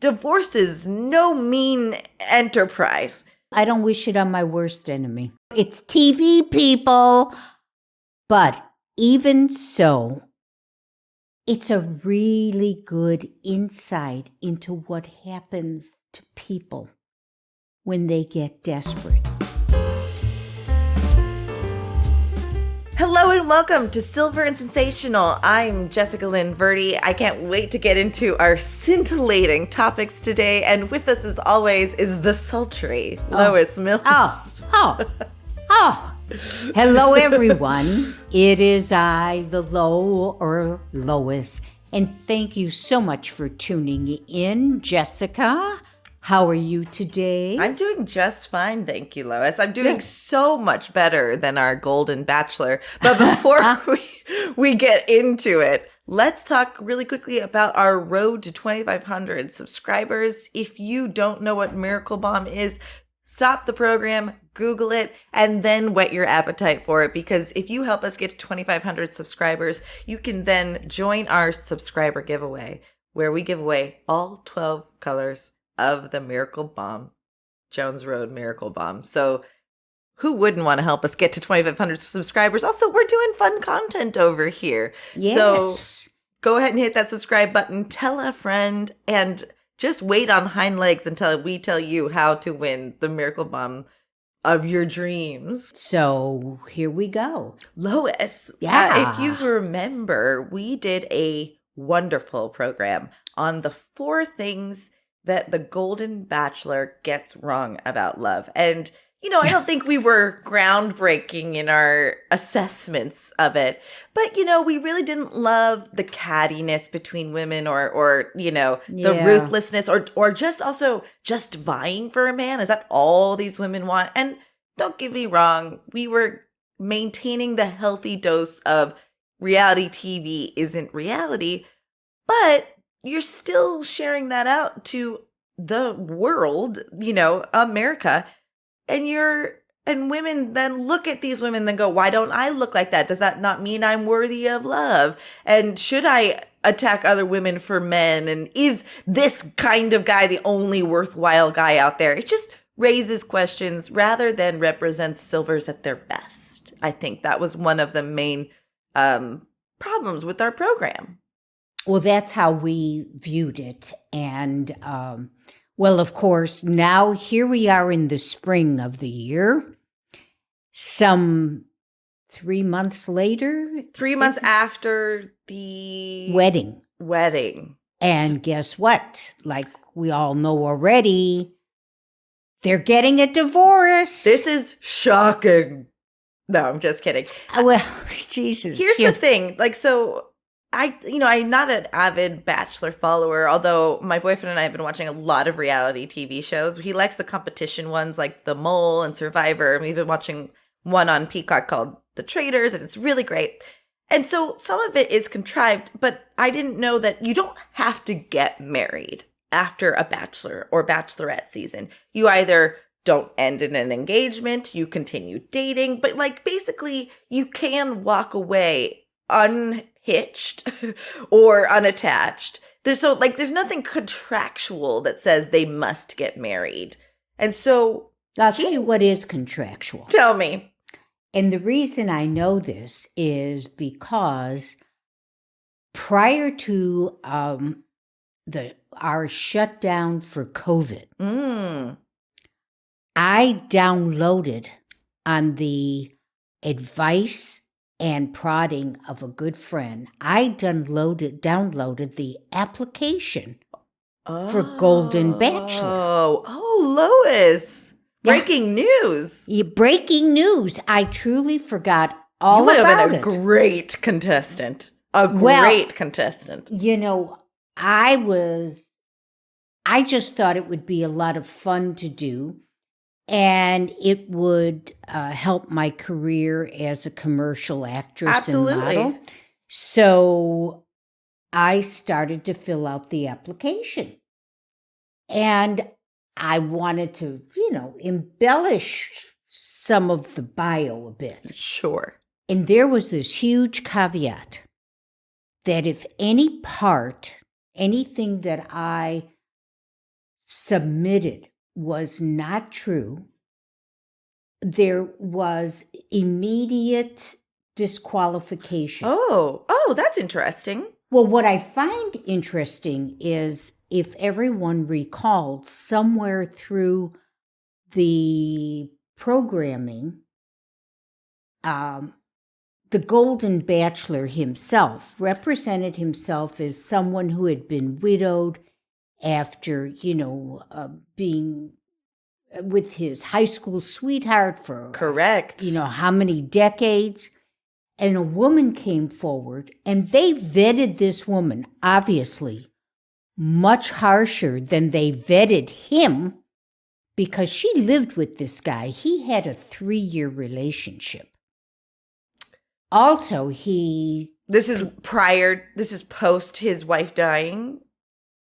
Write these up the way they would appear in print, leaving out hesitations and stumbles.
divorce is no mean enterprise. I don't wish it on my worst enemy. It's TV, people. But even so, it's a really good insight into what happens to people when they get desperate. Hello and welcome to Silver and Sensational. I'm Jessica Lynn Verdi. I can't wait to get into our scintillating topics today. And with us, as always, is the sultry Lois Mills. Hello, everyone. It is I, the Lo or Lois. And thank you so much for tuning in, Jessica. How are you today? I'm doing just fine, thank you, Lois. I'm doing so much better than our Golden Bachelor. But before we get into it, let's talk really quickly about our road to 2,500 subscribers. If you don't know what Miracle Bomb is, stop the program, Google it, and then whet your appetite for it. Because if you help us get to 2,500 subscribers, you can then join our subscriber giveaway, where we give away all 12 colors of the Miracle Bomb, Jones Road Miracle Bomb. So who wouldn't want to help us get to 2,500 subscribers? Also, we're doing fun content over here. Yes. So go ahead and hit that subscribe button, tell a friend, and just wait on hind legs until we tell you how to win the Miracle Bomb of your dreams. So here we go. Lois, Yeah. if you remember, we did a wonderful program on the 4 things that the Golden Bachelor gets wrong about love. And, I don't think we were groundbreaking in our assessments of it. But, we really didn't love the cattiness between women or the ruthlessness or just vying for a man. Is that all these women want? And don't get me wrong, we were maintaining the healthy dose of reality TV isn't reality, but you're still sharing that out to the world, America. And women then look at these women and go, why don't I look like that? Does that not mean I'm worthy of love? And should I attack other women for men? And is this kind of guy the only worthwhile guy out there? It just raises questions rather than represents Silvers at their best. I think that was one of the main problems with our program. Well, that's how we viewed it. And, of course, now here we are in the spring of the year. Some 3 months later. 3 months after the wedding. And guess what? Like we all know already, they're getting a divorce. This is shocking. No, I'm just kidding. Well, Jesus. Here's the thing. I'm not an avid Bachelor follower, although my boyfriend and I have been watching a lot of reality TV shows. He likes the competition ones like The Mole and Survivor. And we've been watching one on Peacock called The Traitors, and it's really great. And so some of it is contrived, but I didn't know that you don't have to get married after a Bachelor or Bachelorette season. You either don't end in an engagement, you continue dating, but basically you can walk away unhitched or unattached. There's nothing contractual that says they must get married. And so I'll tell you what is contractual. Tell me. And the reason I know this is because prior to our shutdown for COVID, I downloaded on the advice and prodding of a good friend, I downloaded the application for Golden Bachelor. Oh, Lois. Breaking news. Breaking news. I truly forgot all about it. You would have been a great contestant. Great contestant. I just thought it would be a lot of fun to do. And it would help my career as a commercial actress and model. So I started to fill out the application. And I wanted to, embellish some of the bio a bit. Sure. And there was this huge caveat that if anything that I submitted was not true, there was immediate disqualification. Oh, that's interesting. Well, what I find interesting is if everyone recalled somewhere through the programming, the Golden Bachelor himself represented himself as someone who had been widowed after, being with his high school sweetheart for Correct. How many decades. And a woman came forward, and they vetted this woman, obviously, much harsher than they vetted him, because she lived with this guy. He had a 3-year relationship. Also, This is post his wife dying?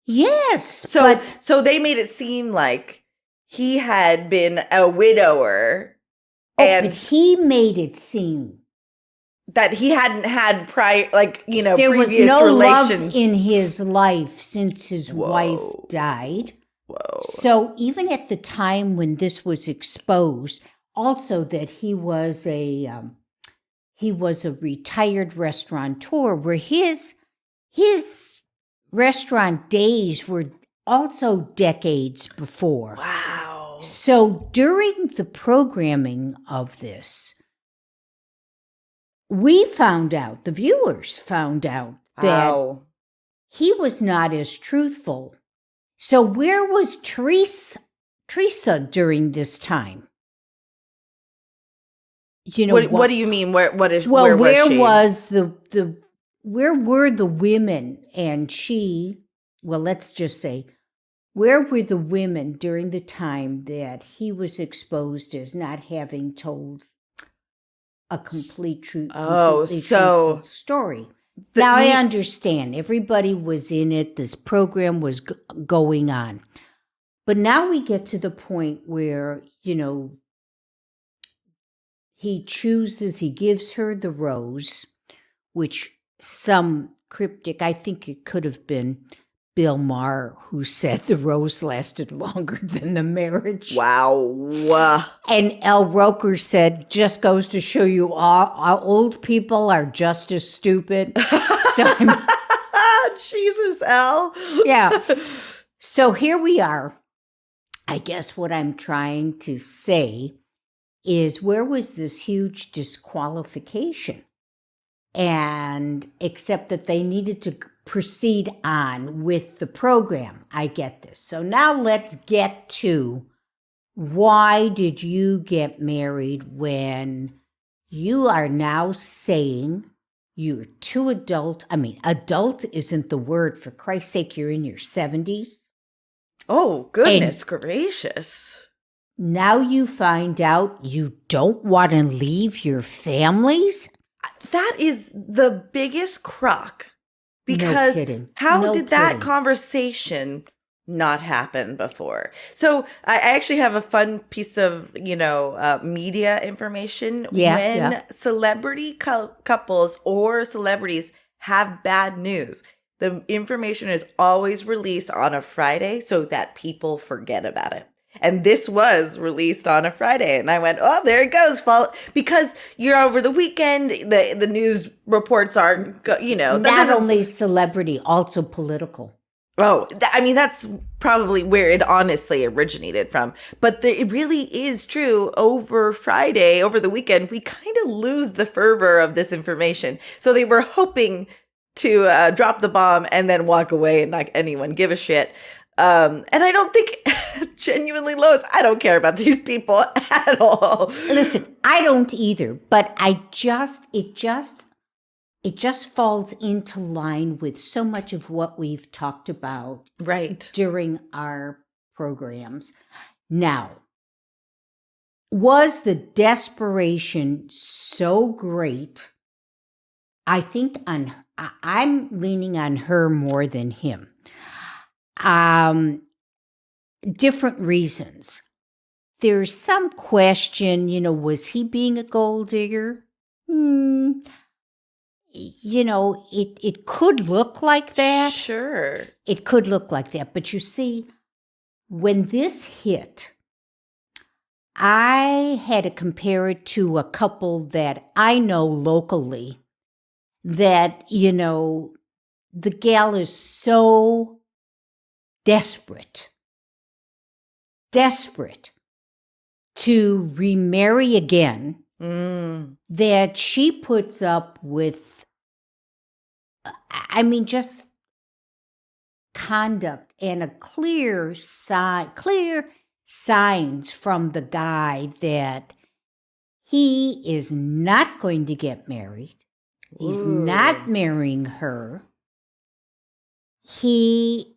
Yes. So they made it seem like he had been a widower. But he made it seem that he hadn't had there previous was no relations love in his life since his wife died. Whoa. So even at the time when this was exposed, also that he was a retired restaurateur, where his restaurant days were also decades before. Wow. So during the programming of this, the viewers found out that he was not as truthful. So where was Theresa during this time? What do you mean? Where were she? Where were the women and she? Well, let's just say, where were the women during the time that he was exposed as not having told a completely truthful story? Now, I understand. Everybody was in it. This program was going on. But now we get to the point where, he gives her the rose, which some cryptic, I think it could have been Bill Maher, who said the rose lasted longer than the marriage. Wow. And Al Roker said, just goes to show you all old people are just as stupid. So Jesus, Al. Yeah. So here we are. I guess what I'm trying to say is, where was this huge disqualification? And except that they needed to proceed on with the program. I get this. So now let's get to, why did you get married when you are now saying you're too adult? I mean, adult isn't the word. For Christ's sake, you're in your 70s. Oh, goodness gracious. Now you find out you don't want to leave your families? That is the biggest crock. Because how did that conversation not happen before? So I actually have a fun piece of, media information. When celebrity couples or celebrities have bad news, the information is always released on a Friday so that people forget about it. And this was released on a Friday. And I went, oh, there it goes. Because you're over the weekend, the news reports aren't, Not only celebrity, also political. Oh, that's probably where it honestly originated from. But it really is true. Over Friday, over the weekend, we kind of lose the fervor of this information. So they were hoping to drop the bomb and then walk away and not anyone give a shit. And I don't think, genuinely, Lois, I don't care about these people at all. Listen, I don't either, but it just falls into line with so much of what we've talked about during our programs. Now, was the desperation so great? I think I'm leaning on her more than him. Different reasons. There's some question, was he being a gold digger? It could look like that. Sure. It could look like that. But you see, when this hit, I had to compare it to a couple that I know locally that, the gal is so desperate to remarry again that she puts up with, just conduct and a clear signs from the guy that he is not going to get married. He's not marrying her. He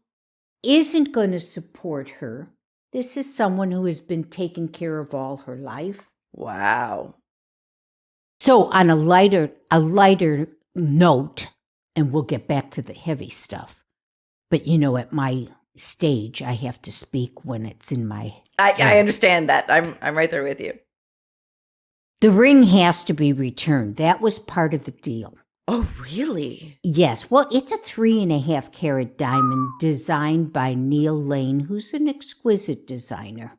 isn't going to support her. This is someone who has been taken care of all her life. Wow. So on a lighter note, and we'll get back to the heavy stuff, but at my stage, I have to speak when it's in my I understand that. I'm right there with you. The ring has to be returned. That was part of the deal. Oh, really? Yes. Well, it's a 3.5 carat diamond designed by Neil Lane, who's an exquisite designer.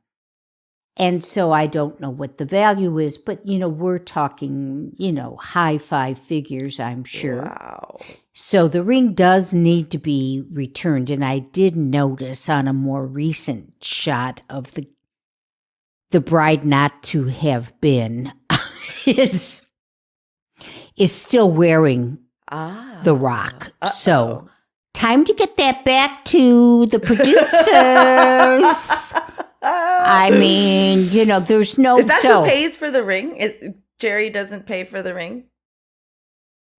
And so I don't know what the value is, but, we're talking, high 5 figures, I'm sure. Wow. So the ring does need to be returned. And I did notice on a more recent shot of the bride not to have been is still wearing the rock. Uh-oh. So time to get that back to the producers. There's no... Is that who pays for the ring? Gerry doesn't pay for the ring?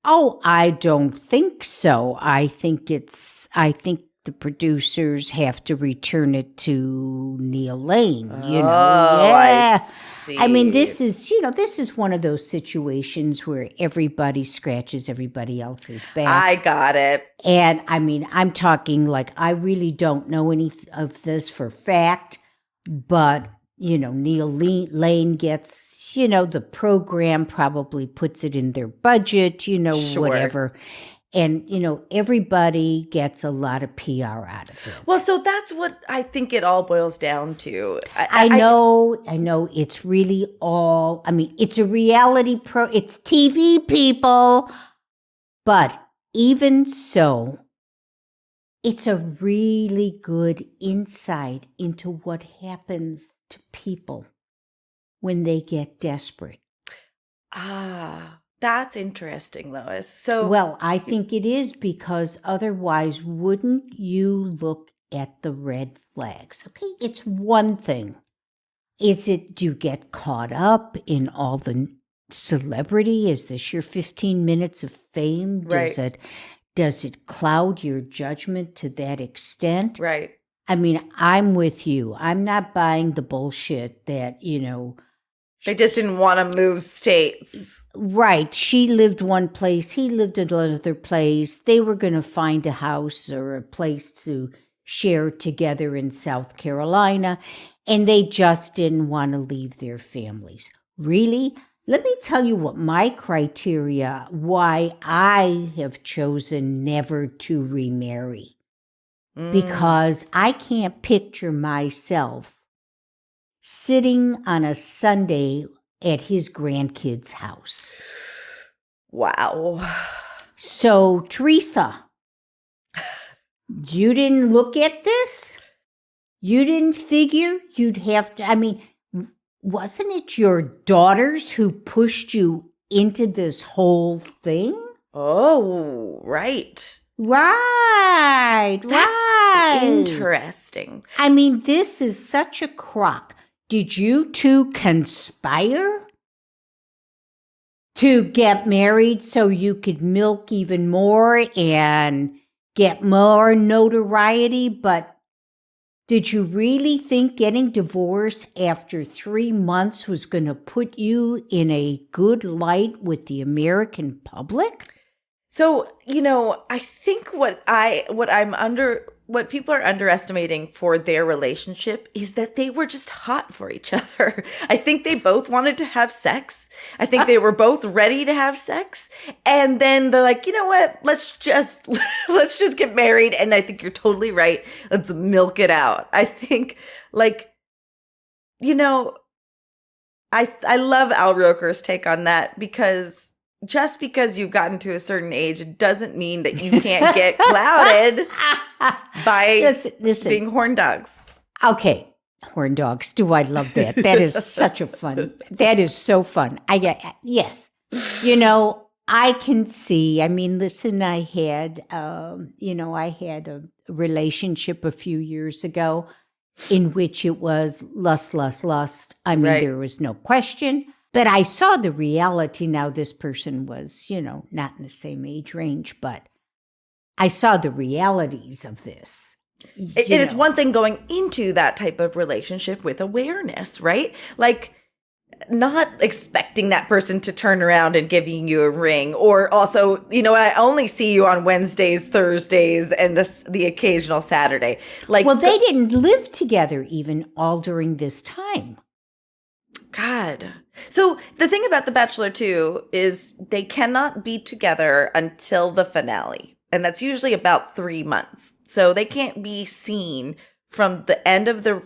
Oh, I don't think so. I think the producers have to return it to Neil Lane, Yeah. I see. This is one of those situations where everybody scratches everybody else's back. I got it. And I'm talking like I really don't know any of this for fact, but Neil Lane gets, the program probably puts it in their budget, Sure. whatever. And, everybody gets a lot of PR out of it. Well, so that's what I think it all boils down to. I know. It's really all, it's a reality it's TV, people. But even so, it's a really good insight into what happens to people when they get desperate. That's interesting, Lois. So, well, I think it is, because otherwise, wouldn't you look at the red flags? Okay, it's one thing. Do you get caught up in all the celebrity? Is this your 15 minutes of fame? Right. Does it cloud your judgment to that extent? Right. I'm with you. I'm not buying the bullshit that, they just didn't want to move states. Right. She lived one place. He lived another place. They were going to find a house or a place to share together in South Carolina, and they just didn't want to leave their families. Really? Let me tell you what my criteria, why I have chosen never to remarry. Because I can't picture myself sitting on a Sunday at his grandkids' house. Wow. So, Theresa, you didn't look at this? You didn't figure you'd have to, wasn't it your daughters who pushed you into this whole thing? Oh, right. Right. That's interesting. This is such a crock. Did you two conspire to get married so you could milk even more and get more notoriety? But did you really think getting divorced after 3 months was going to put you in a good light with the American public? So, I think what I'm what people are underestimating for their relationship is that they were just hot for each other. I think they both wanted to have sex. I think they were both ready to have sex. And then they're like, you know what? Let's just get married. And I think you're totally right. Let's milk it out. I think, like, you know, I love Al Roker's take on that, because just because you've gotten to a certain age, it doesn't mean that you can't get clouded by being horn dogs. Okay. Horn dogs. Do I love that? That is that is so fun. Yes. I can see, listen, I had a relationship a few years ago in which it was lust, lust, lust. Right. There was no question. But I saw the reality. Now, this person was, not in the same age range, but I saw the realities of this. It is one thing going into that type of relationship with awareness, right? Like, not expecting that person to turn around and giving you a ring, or also, I only see you on Wednesdays, Thursdays, and the occasional Saturday. Well, they didn't live together even all during this time. God. So the thing about The Bachelor too is they cannot be together until the finale. And that's usually about 3 months. So they can't be seen from the end of the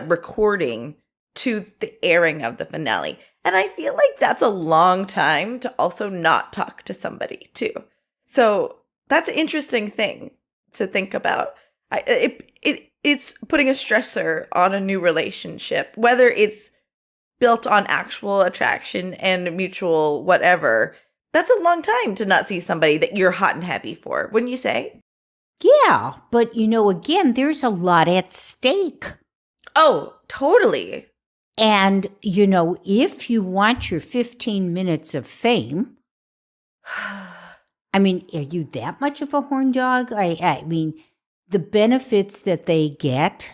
recording to the airing of the finale. And I feel like that's a long time to also not talk to somebody too. So that's an interesting thing to think about. It's putting a stressor on a new relationship, whether it's built on actual attraction and mutual whatever. That's a long time to not see somebody that you're hot and heavy for, wouldn't you say? Yeah, but again, there's a lot at stake. Oh, totally. And, if you want your 15 minutes of fame, are you that much of a horn dog? The benefits that they get,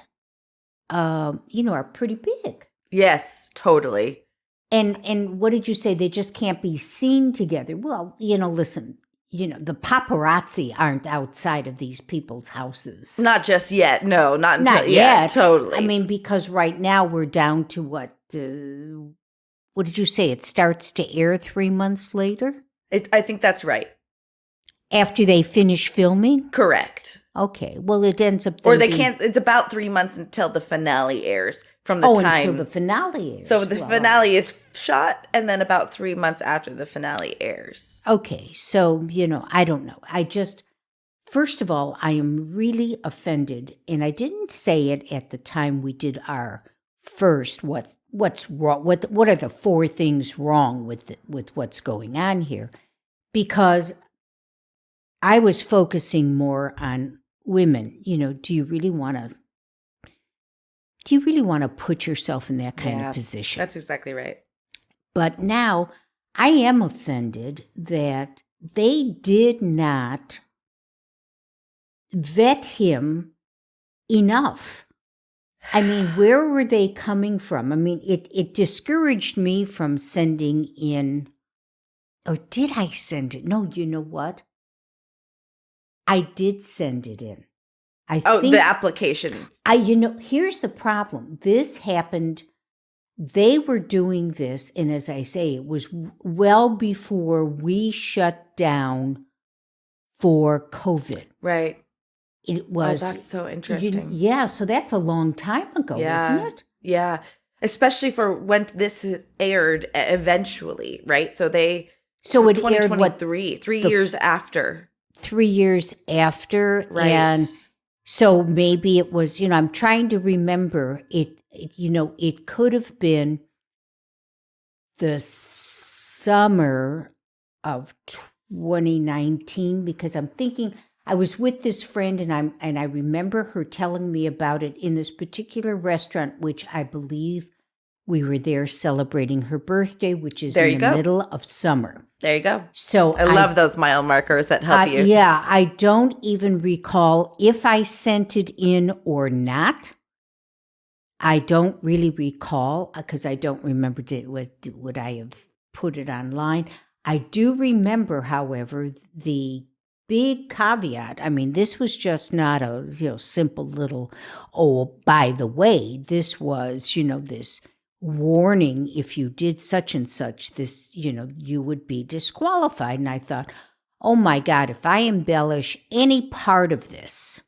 are pretty big. Yes, totally. And what did you say? They just can't be seen together. Well, listen, the paparazzi aren't outside of these people's houses. Not just yet. No, not yet. Totally. Because right now we're down to what did you say? It starts to air 3 months later? I think that's right. After they finish filming? Correct. Okay. Well, it ends up... Or they can't... It's about 3 months until the finale airs from the time... until the finale airs. So the finale is shot, and then about 3 months after the finale airs. Okay. So, I don't know. First of all, I am really offended, and I didn't say it at the time we did our first what's wrong, what are the 4 things wrong with what's going on here, because I was focusing more on women. Do you really want to put yourself in that kind of position? That's exactly right. But now I am offended that they did not vet him enough. Where were they coming from? It discouraged me from sending in, or did I send it? No, you know what? I did send it in. The application. Here's the problem. This happened, they were doing this, and as I say, it was well before we shut down for COVID. Right. It was. Oh, that's so interesting. So that's a long time ago, isn't it? Yeah. Especially for when this aired eventually, right? So it aired what? 3 years after. 3 years after. Right. And so maybe it was, I'm trying to remember it could have been the summer of 2019, because I'm thinking I was with this friend and I remember her telling me about it in this particular restaurant, which I believe we were there celebrating her birthday, which is in the middle of summer. There you go. So I love those mile markers that help you. Yeah, I don't even recall if I sent it in or not. I don't really recall, because I don't remember would I have put it online. I do remember, however, the big caveat. I mean, this was just not a, simple little, oh, by the way, this was, this warning, if you did such and such, this, you would be disqualified. And I thought, oh my God, if I embellish any part of this,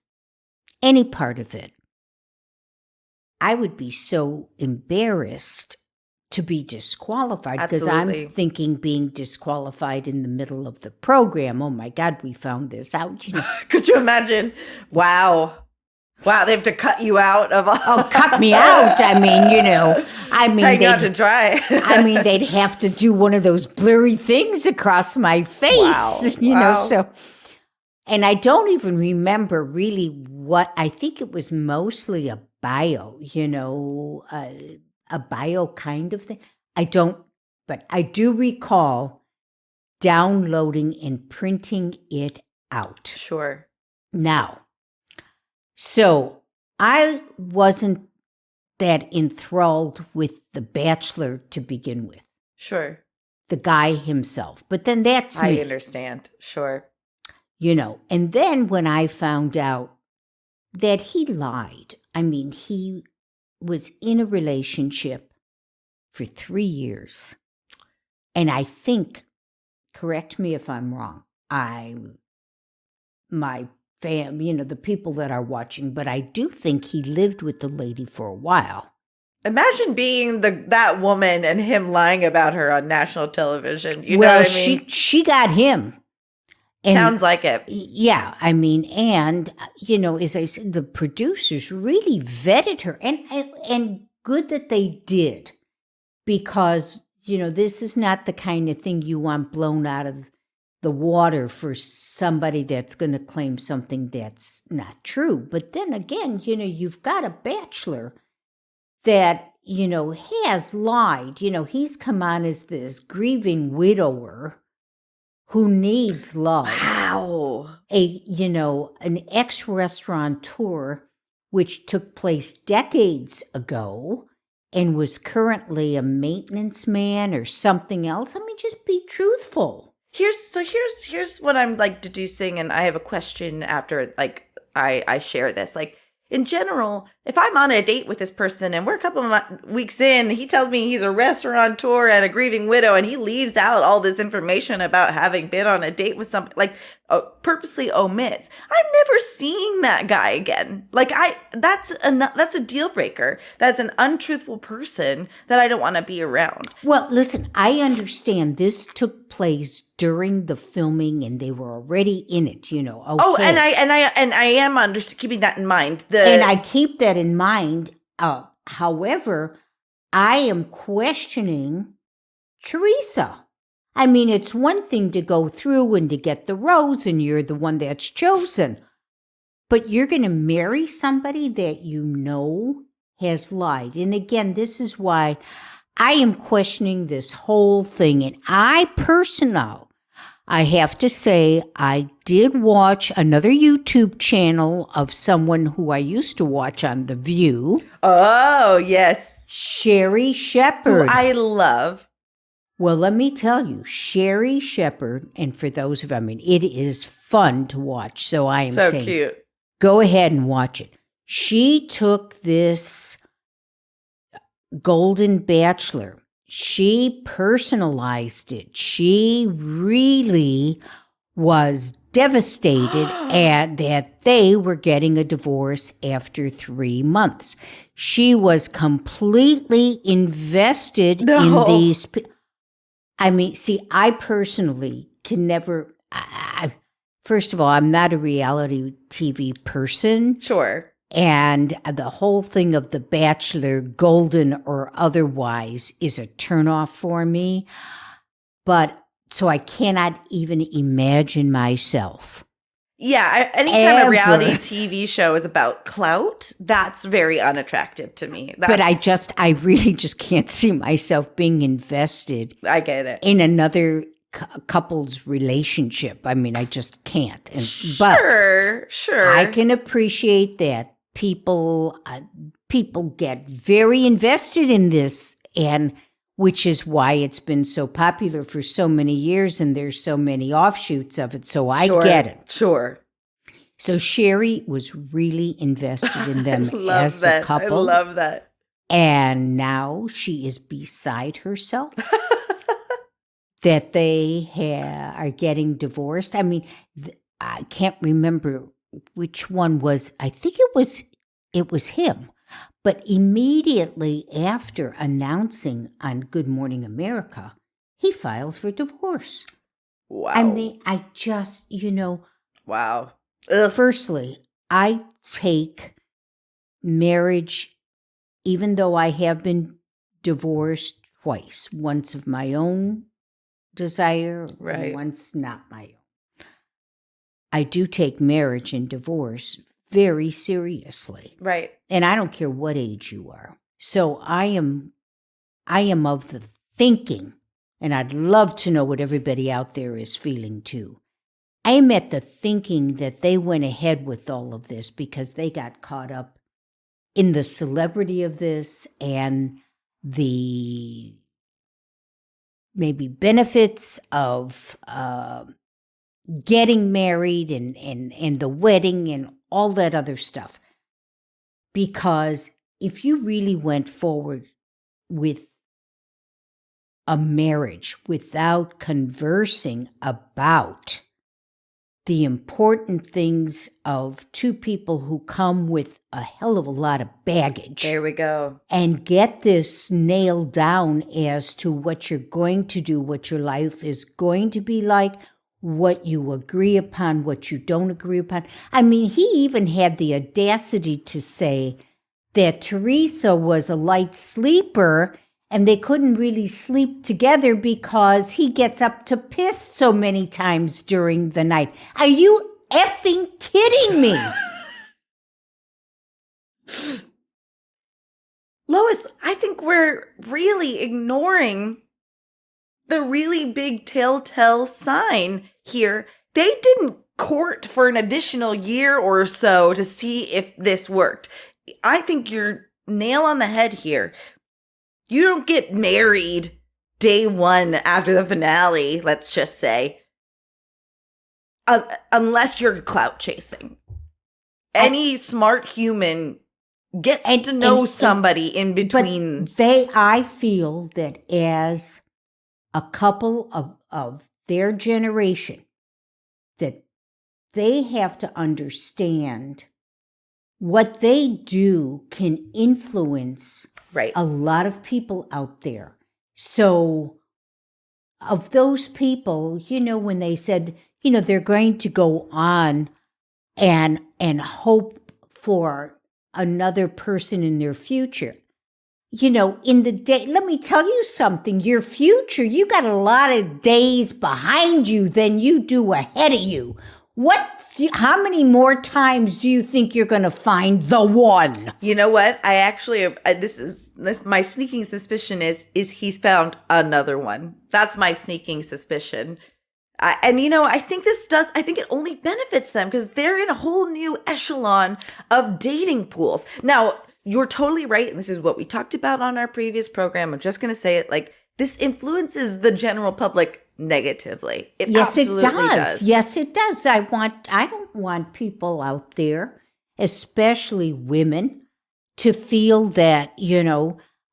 any part of it, I would be so embarrassed to be disqualified, because I'm thinking being disqualified in the middle of the program. Oh my God, we found this out. Could you imagine? Wow, they have to cut you out of all. Oh, cut me out. I mean, Hang out to dry. I mean, they'd have to do one of those blurry things across my face, Wow. So. And I don't even remember really what, I think it was mostly a bio, a bio kind of thing. But I do recall downloading and printing it out. Sure. Now, so I wasn't that enthralled with The Bachelor to begin with. Sure. The guy himself. But then that's me. I understand. Sure. And then when I found out that he lied, I mean, he was in a relationship for 3 years. And I think, correct me if I'm wrong, my fam, the people that are watching, but I do think he lived with the lady for a while. Imagine being that woman and him lying about her on national television. You know what I mean? She got him. And, sounds like it. Yeah, I mean, and, as I said, the producers really vetted her, and good that they did, because, this is not the kind of thing you want blown out of the water for somebody that's going to claim something that's not true. But then again, you've got a bachelor that, has lied. He's come on as this grieving widower who needs love. Wow. An ex-restaurateur, which took place decades ago and was currently a maintenance man or something else. I mean, just be truthful. Here's what I'm deducing, and I have a question after I share this. In general, if I'm on a date with this person and we're a couple of weeks in, he tells me he's a restaurateur and a grieving widow, and he leaves out all this information about having been on a date with somebody, purposely omits. I'm never seeing that guy again. That's a deal breaker. That's an untruthful person that I don't want to be around. Well, listen, I understand this took place during the filming and they were already in it, Okay. Oh, and I am keeping that in mind. And I keep that in mind. However, I am questioning Theresa. I mean, it's one thing to go through and to get the rose and you're the one that's chosen. But you're going to marry somebody that has lied. And again, this is why I am questioning this whole thing. And I have to say, I did watch another YouTube channel of someone who I used to watch on The View. Oh, yes. Gerry Shepherd. Who I love. Well, let me tell you, Gerry Shepherd, and for those of it is fun to watch. So I am saying, cute. Go ahead and watch it. She took this Golden Bachelor. She personalized it. She really was devastated at that they were getting a divorce after 3 months. She was completely invested in these. I personally can never. First of all, I'm not a reality TV person. Sure. And the whole thing of The Bachelor, golden or otherwise, is a turnoff for me. So I cannot even imagine myself. Yeah, anytime a reality TV show is about clout, that's very unattractive to me. But I really just can't see myself being invested. I get it. In another couple's relationship. I just can't. Sure. I can appreciate that people get very invested in this, and which is why it's been so popular for so many years and there's so many offshoots of it. So I get it. Sure. So Sherry was really invested in them as a couple. I love that. And now she is beside herself that they are getting divorced. I mean, I can't remember which one was. I think it was him. But immediately after announcing on Good Morning America, he filed for divorce. Wow. I mean, I just, Wow. Firstly, I take marriage, even though I have been divorced twice, once of my own desire, and once not my own. I do take marriage and divorce very seriously. Right. And I don't care what age you are. So I am of the thinking, and I'd love to know what everybody out there is feeling too. I am at the thinking that they went ahead with all of this because they got caught up in the celebrity of this and the maybe benefits of getting married and the wedding and all that other stuff. Because if you really went forward with a marriage without conversing about the important things of two people who come with a hell of a lot of baggage. There we go. And get this nailed down as to what you're going to do, what your life is going to be like, what you agree upon, what you don't agree upon. I mean, he even had the audacity to say that Theresa was a light sleeper and they couldn't really sleep together because he gets up to piss so many times during the night. Are you effing kidding me? Lois, I think we're really ignoring the really big telltale sign here. They didn't court for an additional year or so to see if this worked. I think you're nail on the head here. You don't get married day one after the finale, let's just say, unless you're clout chasing. Any smart human gets to know somebody in between. But I feel that as a couple of their generation, that they have to understand what they do can influence a lot of people out there. So of those people, when they said, they're going to go on and hope for another person in their future. In the day, let me tell you something, your future, you got a lot of days behind you than you do ahead of you. How many more times do you think you're going to find the one? You know what? I actually, my sneaking suspicion is he's found another one. That's my sneaking suspicion. I think I think it only benefits them because they're in a whole new echelon of dating pools. Now, you're totally right. And this is what we talked about on our previous program. I'm just going to say it this influences the general public negatively. Yes, it does. Yes, it does. I don't want people out there, especially women, to feel that,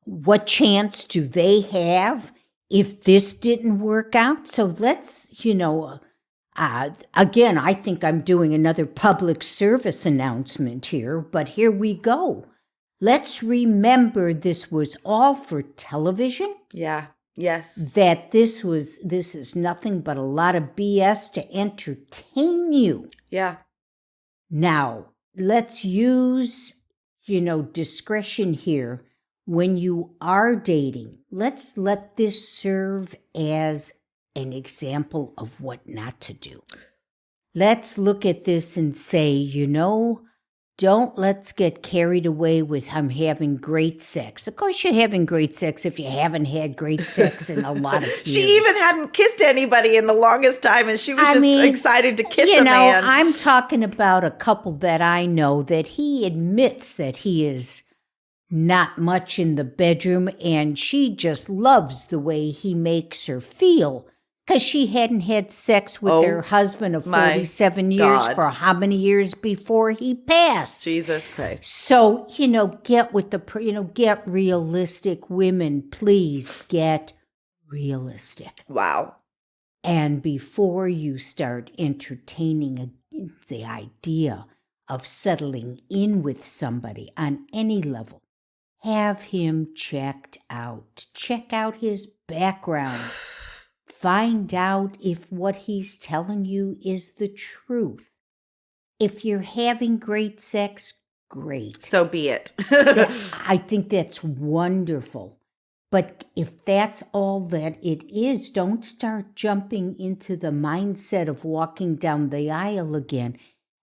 what chance do they have if this didn't work out? So let's, again, I think I'm doing another public service announcement here, but here we go. Let's remember this was all for television. Yeah. Yes. That this is nothing but a lot of BS to entertain you. Yeah. Now, let's use, discretion here when you are dating. Let's let this serve as an example of what not to do. Let's look at this and say, let's get carried away with I'm having great sex. Of course, you're having great sex if you haven't had great sex in a lot of years. She even hadn't kissed anybody in the longest time, and she was excited to kiss a man. I'm talking about a couple that I know that he admits that he is not much in the bedroom, and she just loves the way he makes her feel because she hadn't had sex with her Oh husband of my 47 years God. for how many years before he passed? Jesus Christ. So, get with get realistic. Women, please get realistic. Wow. And before you start entertaining the idea of settling in with somebody on any level, have him checked out. Check out his background. Find out if what he's telling you is the truth. If you're having great sex, great. So be it. I think that's wonderful. But if that's all that it is, don't start jumping into the mindset of walking down the aisle again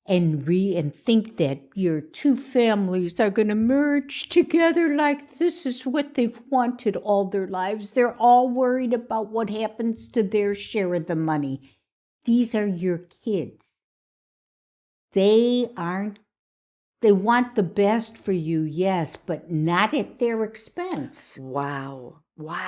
and think that your two families are going to merge together like this is what they've wanted all their lives. They're all worried about what happens to their share of the money. These are your kids. They want the best for you, yes, but not at their expense. Wow. Lois,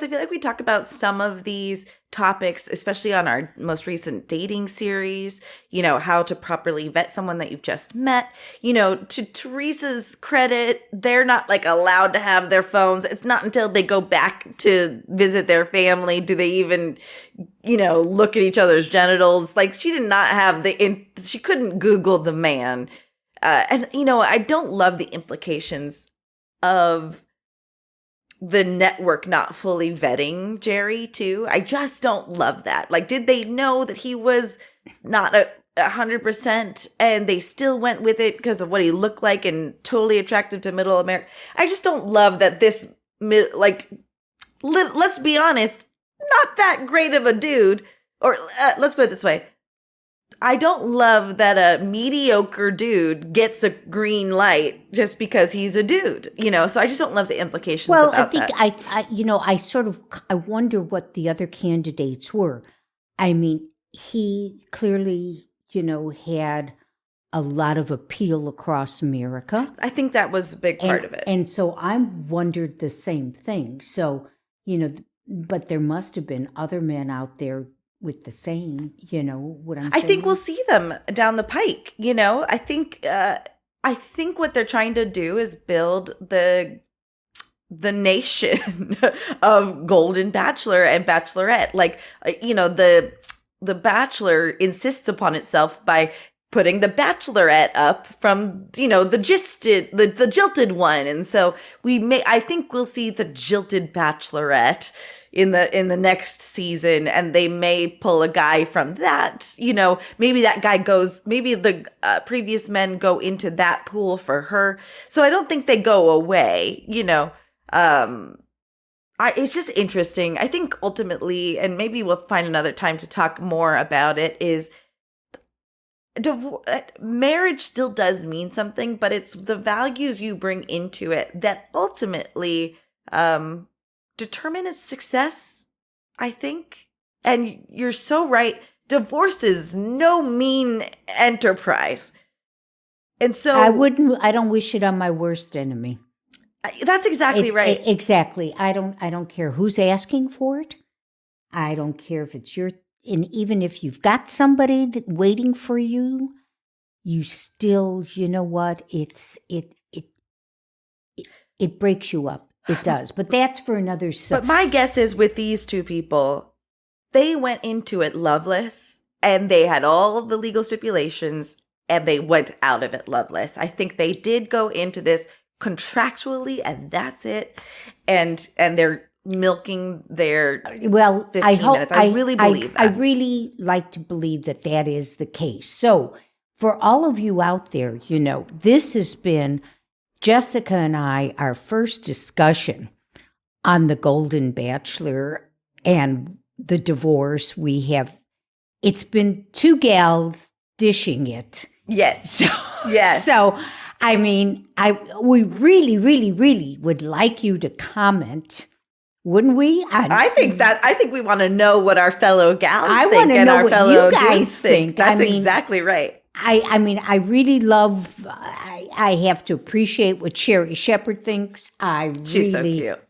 I feel like we talk about some of these topics, especially on our most recent dating series, how to properly vet someone that you've just met. To Theresa's credit, they're not allowed to have their phones. It's not until they go back to visit their family do they even, look at each other's genitals. She did not have she couldn't Google the man. And I don't love the implications of the network not fully vetting Gerry too. I just don't love that. Did they know that he was not 100% and they still went with it because of what he looked like and totally attractive to middle America? I just don't love that this, let's be honest, not that great of a dude. Or let's put it this way. I don't love that a mediocre dude gets a green light just because he's a dude, so I just don't love the implications about that. I wonder what the other candidates were. I mean, he clearly, had a lot of appeal across America. I think that was a big part of it. And so I wondered the same thing. So, but there must have been other men out there with the same, what I'm saying? I think we'll see them down the pike, I think what they're trying to do is build the nation of Golden Bachelor and Bachelorette. The Bachelor insists upon itself by putting the Bachelorette up from, the jilted one. And so I think we'll see the jilted Bachelorette in the next season, and they may pull a guy from that. Maybe that guy maybe the previous men go into that pool for her. So I don't think they go away. It's just interesting. I think ultimately, and maybe we'll find another time to talk more about it, is marriage still does mean something, but it's the values you bring into it that ultimately determine its success, I think. And you're so right. Divorce is no mean enterprise. And so I don't wish it on my worst enemy. That's exactly right. Exactly. I don't care who's asking for it. I don't care if it's and even if you've got somebody waiting for you, you still, what? It breaks you up. It does. But that's for another. But my guess is with these two people, they went into it loveless and they had all the legal stipulations and they went out of it loveless. I think they did go into this contractually and that's it. And they're milking their 15 minutes. I really believe that. I really like to believe that is the case. So for all of you out there, this has been Jessica and I, our first discussion on the Golden Bachelor and the divorce. It's been two gals dishing it. Yes. Yes. So, I mean, we really, really, really would like you to comment, wouldn't we? I think we want to know what our fellow gals think and our fellow you guys dudes think. That's exactly right. I mean, I really love, I have to appreciate what Sherry Shepherd thinks. I She's so really cute.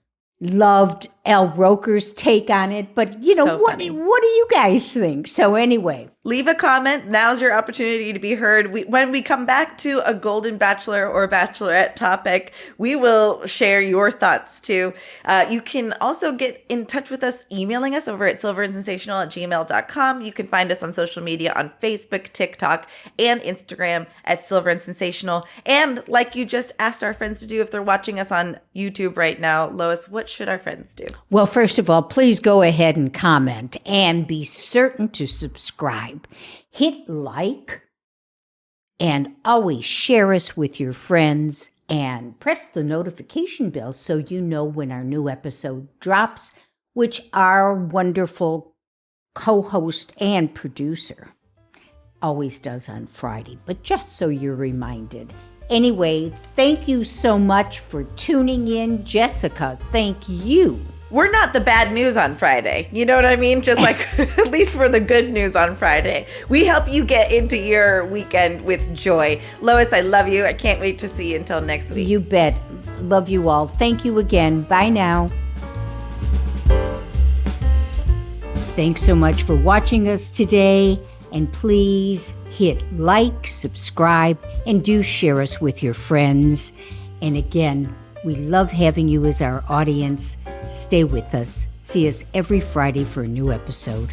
loved Elle Roker's take on it. But, you know, So what funny. do you guys think? So anyway. Leave a comment. Now's your opportunity to be heard. When we come back to a Golden Bachelor or Bachelorette topic, we will share your thoughts too. You can also get in touch with us emailing us over at silverandsensational@gmail.com. You can find us on social media on Facebook, TikTok, and Instagram at Silver and Sensational. And like you just asked our friends to do if they're watching us on YouTube right now, Lois, what should our friends do? Well, first of all, please go ahead and comment and be certain to subscribe. Hit like and always share us with your friends and press the notification bell so you know when our new episode drops, which our wonderful co-host and producer always does on Friday, but just so you're reminded. Anyway, thank you so much for tuning in. Jessica, thank you. We're not the bad news on Friday. You know what I mean? Just like, at least we're the good news on Friday. We help you get into your weekend with joy. Lois, I love you. I can't wait to see you until next week. You bet. Love you all. Thank you again. Bye now. Thanks so much for watching us today. And please hit like, subscribe, and do share us with your friends. And again, we love having you as our audience. Stay with us. See us every Friday for a new episode.